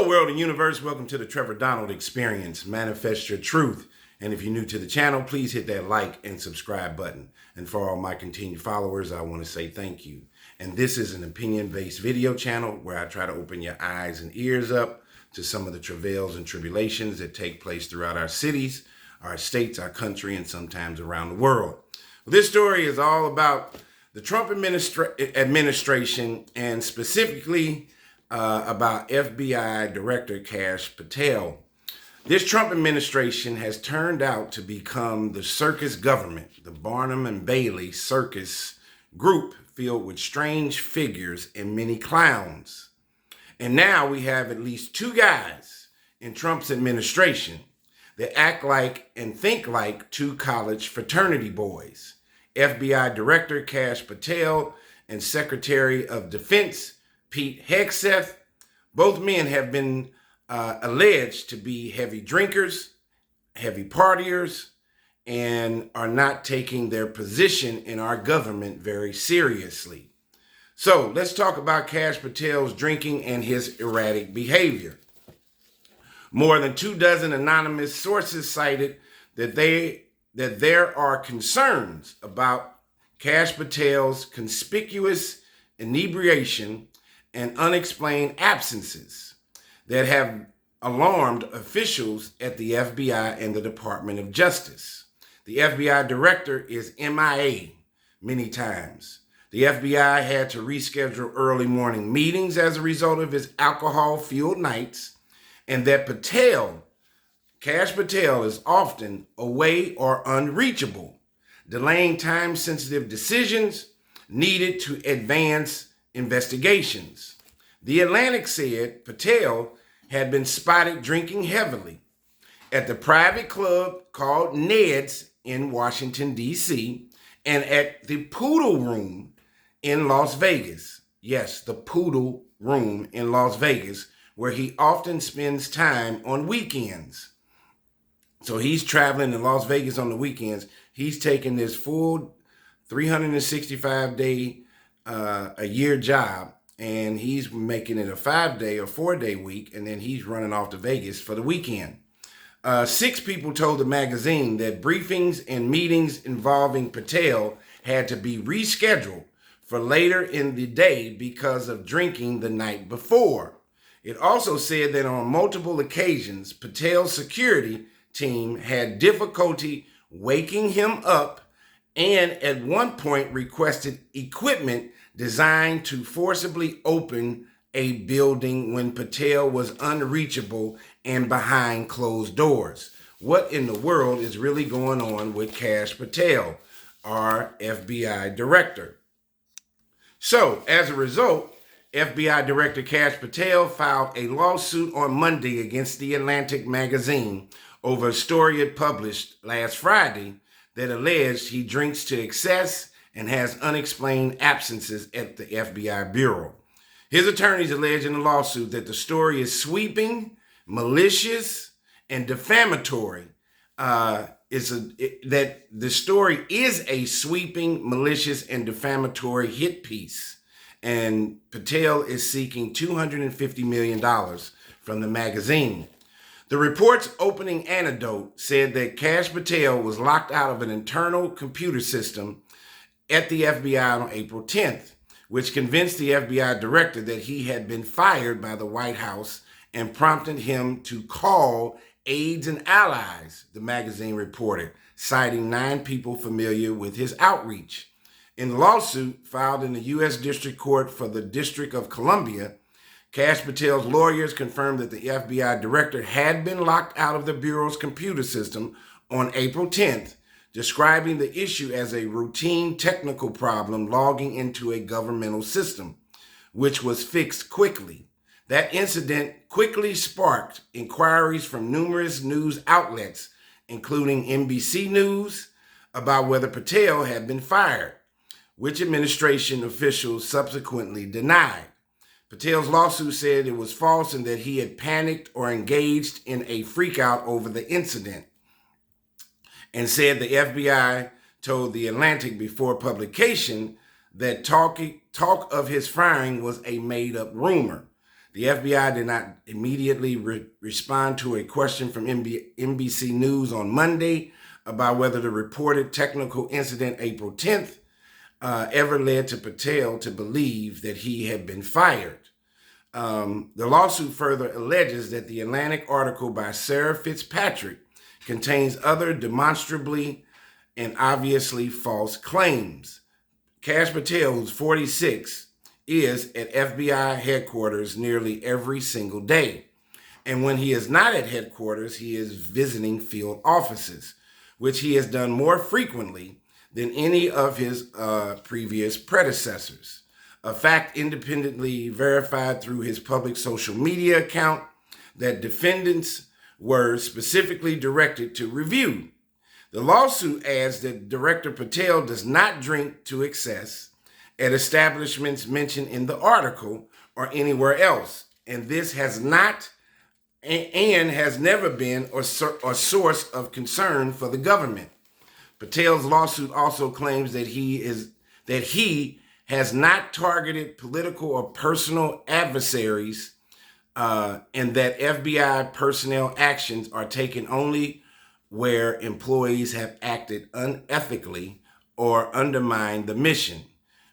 Hello, world and universe. Welcome to the Trevor Donald Experience. Manifest your truth. And if you're new to the channel, please hit that like and subscribe button. And for all my continued followers, I want to say thank you. And this is an opinion-based video channel where I try to open your eyes and ears up to some of the travails and tribulations that take place throughout our cities, our states, our country, and sometimes around the world. Well, this story is all about the Trump administration and specifically about FBI Director Kash Patel. This Trump administration has turned out to become the circus government, the Barnum and Bailey circus group filled with strange figures and many clowns. And now we have at least two guys in Trump's administration that act like and think like two college fraternity boys. FBI Director Kash Patel and Secretary of Defense Pete Hegseth. Both men have been alleged to be heavy drinkers, heavy partiers, and are not taking their position in our government very seriously. So let's talk about Kash Patel's drinking and his erratic behavior. More than 24 anonymous sources cited that there are concerns about Kash Patel's conspicuous inebriation and unexplained absences that have alarmed officials at the FBI and the Department of Justice. The FBI director is MIA many times. The FBI had to reschedule early morning meetings as a result of his alcohol-fueled nights, and that Kash Patel is often away or unreachable, delaying time-sensitive decisions needed to advance investigations. The Atlantic said Patel had been spotted drinking heavily at the private club called Ned's in Washington, D.C., and at the Poodle Room in Las Vegas. Yes, the Poodle Room in Las Vegas, where he often spends time on weekends. So he's traveling to Las Vegas on the weekends. He's taking this full 365-day a year job, and he's making it a 5-day or 4-day week, and then he's running off to Vegas for the weekend. 6 people told the magazine that briefings and meetings involving Patel had to be rescheduled for later in the day because of drinking the night before. It also said that on multiple occasions, Patel's security team had difficulty waking him up and at one point requested equipment designed to forcibly open a building when Patel was unreachable and behind closed doors. What in the world is really going on with Kash Patel, our FBI director? So, as a result, FBI Director Kash Patel filed a lawsuit on Monday against the Atlantic magazine over a story it published last Friday that alleged he drinks to excess and has unexplained absences at the FBI Bureau. His attorneys allege in the lawsuit that the story is sweeping, malicious, and defamatory. That the story is a sweeping, malicious, and defamatory hit piece. And Patel is seeking $250 million from the magazine. The report's opening anecdote said that Kash Patel was locked out of an internal computer system at the FBI on April 10th, which convinced the FBI director that he had been fired by the White House and prompted him to call aides and allies, the magazine reported, citing 9 people familiar with his outreach. In the lawsuit filed in the U.S. District Court for the District of Columbia, Kash Patel's lawyers confirmed that the FBI director had been locked out of the Bureau's computer system on April 10th, describing the issue as a routine technical problem logging into a governmental system, which was fixed quickly. That incident quickly sparked inquiries from numerous news outlets, including NBC News, about whether Patel had been fired, which administration officials subsequently denied. Patel's lawsuit said it was false and that he had panicked or engaged in a freakout over the incident, and said the FBI told The Atlantic before publication that talk of his firing was a made-up rumor. The FBI did not immediately respond to a question from NBC News on Monday about whether the reported technical incident April 10th ever led to Patel to believe that he had been fired. The lawsuit further alleges that the Atlantic article by Sarah Fitzpatrick contains other demonstrably and obviously false claims. Kash Patel, who's 46, is at FBI headquarters nearly every single day. And when he is not at headquarters, he is visiting field offices, which he has done more frequently than any of his previous predecessors. A fact independently verified through his public social media account that defendants were specifically directed to review. The lawsuit adds that Director Patel does not drink to excess at establishments mentioned in the article or anywhere else, and this has not and has never been a source of concern for the government. Patel's lawsuit also claims that he has not targeted political or personal adversaries, and that FBI personnel actions are taken only where employees have acted unethically or undermined the mission.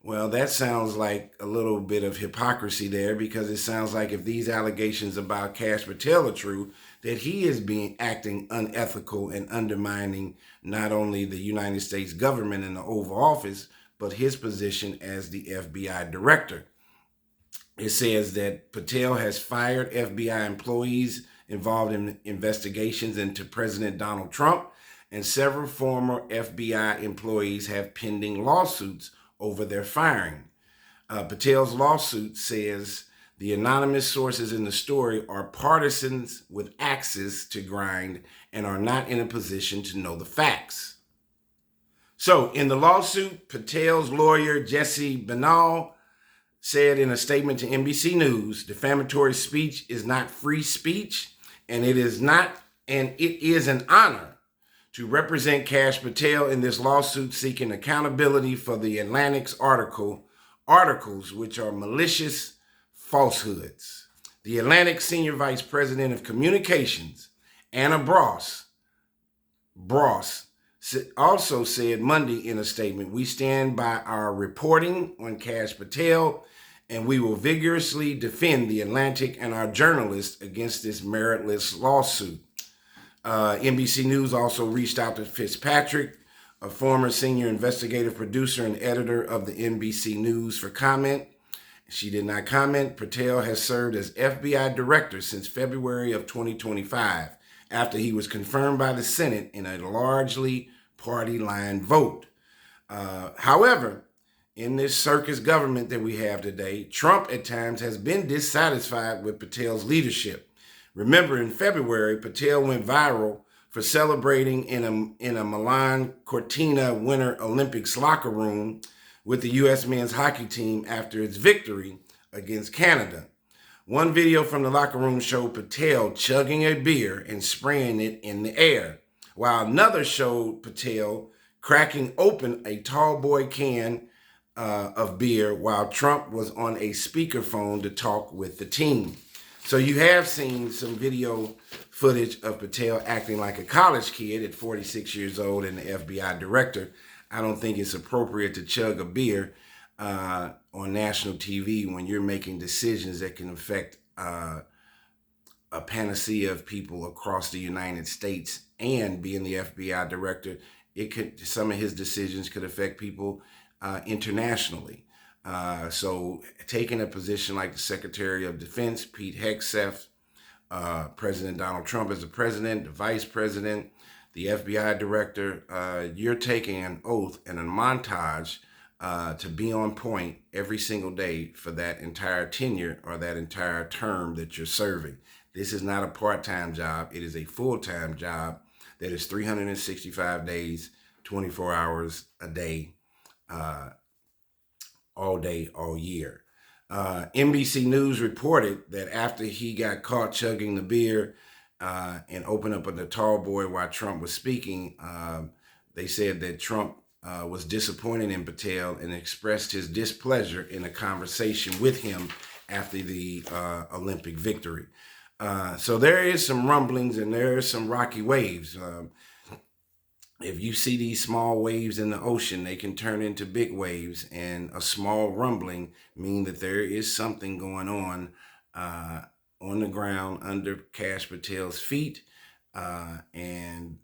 Well, that sounds like a little bit of hypocrisy there, because it sounds like if these allegations about Kash Patel are true, that he is acting unethical and undermining not only the United States government and the Oval Office, but his position as the FBI director. It says that Patel has fired FBI employees involved in investigations into President Donald Trump, and several former FBI employees have pending lawsuits over their firing. Patel's lawsuit says the anonymous sources in the story are partisans with axes to grind and are not in a position to know the facts. So in the lawsuit, Patel's lawyer, Jesse Banal, said in a statement to NBC News, defamatory speech is not free speech, and it is an honor to represent Kash Patel in this lawsuit seeking accountability for the Atlantic's articles which are malicious falsehoods. The Atlantic Senior Vice President of Communications, Anna Bross, also said Monday in a statement, "We stand by our reporting on Kash Patel, and we will vigorously defend the Atlantic and our journalists against this meritless lawsuit." NBC News also reached out to Fitzpatrick, a former senior investigative producer and editor of the NBC News, for comment. She did not comment. Patel has served as FBI director since February of 2025, after he was confirmed by the Senate in a largely party-line vote. However, in this circus government that we have today, Trump at times has been dissatisfied with Patel's leadership. Remember, in February, Patel went viral for celebrating in a Milan Cortina Winter Olympics locker room with the U.S. men's hockey team after its victory against Canada. One video from the locker room showed Patel chugging a beer and spraying it in the air, while another showed Patel cracking open a tall boy can of beer while Trump was on a speakerphone to talk with the team. So you have seen some video footage of Patel acting like a college kid at 46 years old and the FBI director. I don't think it's appropriate to chug a beer on national TV when you're making decisions that can affect a panacea of people across the United States. And being the FBI director, some of his decisions could affect people internationally. So taking a position like the Secretary of Defense, Pete Hegseth, President Donald Trump as the president, the vice president, the FBI director, you're taking an oath and a montage to be on point every single day for that entire tenure or that entire term that you're serving. This is not a part-time job. It is a full-time job that is 365 days, 24 hours a day, all day, all year. NBC News reported that after he got caught chugging the beer and opened up the tall boy while Trump was speaking, they said that Trump was disappointed in Patel and expressed his displeasure in a conversation with him after the Olympic victory. So there is some rumblings and there is some rocky waves. If you see these small waves in the ocean, they can turn into big waves, and a small rumbling mean that there is something going on the ground under Kash Patel's feet. And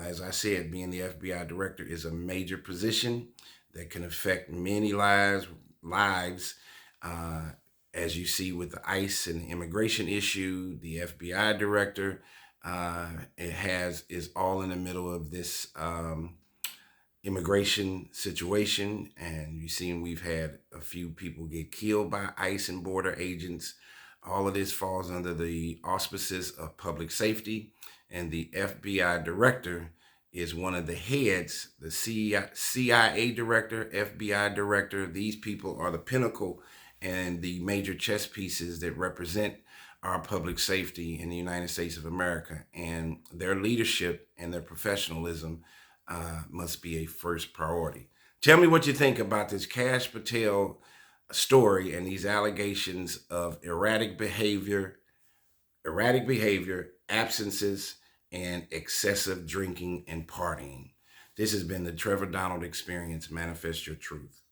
as I said, being the FBI director is a major position that can affect many lives. Uh, as you see with the ICE and the immigration issue, the FBI director is all in the middle of this immigration situation, and you've seen we've had a few people get killed by ICE and border agents. All of this falls under the auspices of public safety, and the FBI director is one of the heads, the CIA director, FBI director. These people are the pinnacle and the major chess pieces that represent our public safety in the United States of America, and their leadership and their professionalism must be a first priority. Tell me what you think about this Kash Patel story and these allegations of erratic behavior, absences, and excessive drinking and partying. This has been the Trevor Donald Experience. Manifest your truth.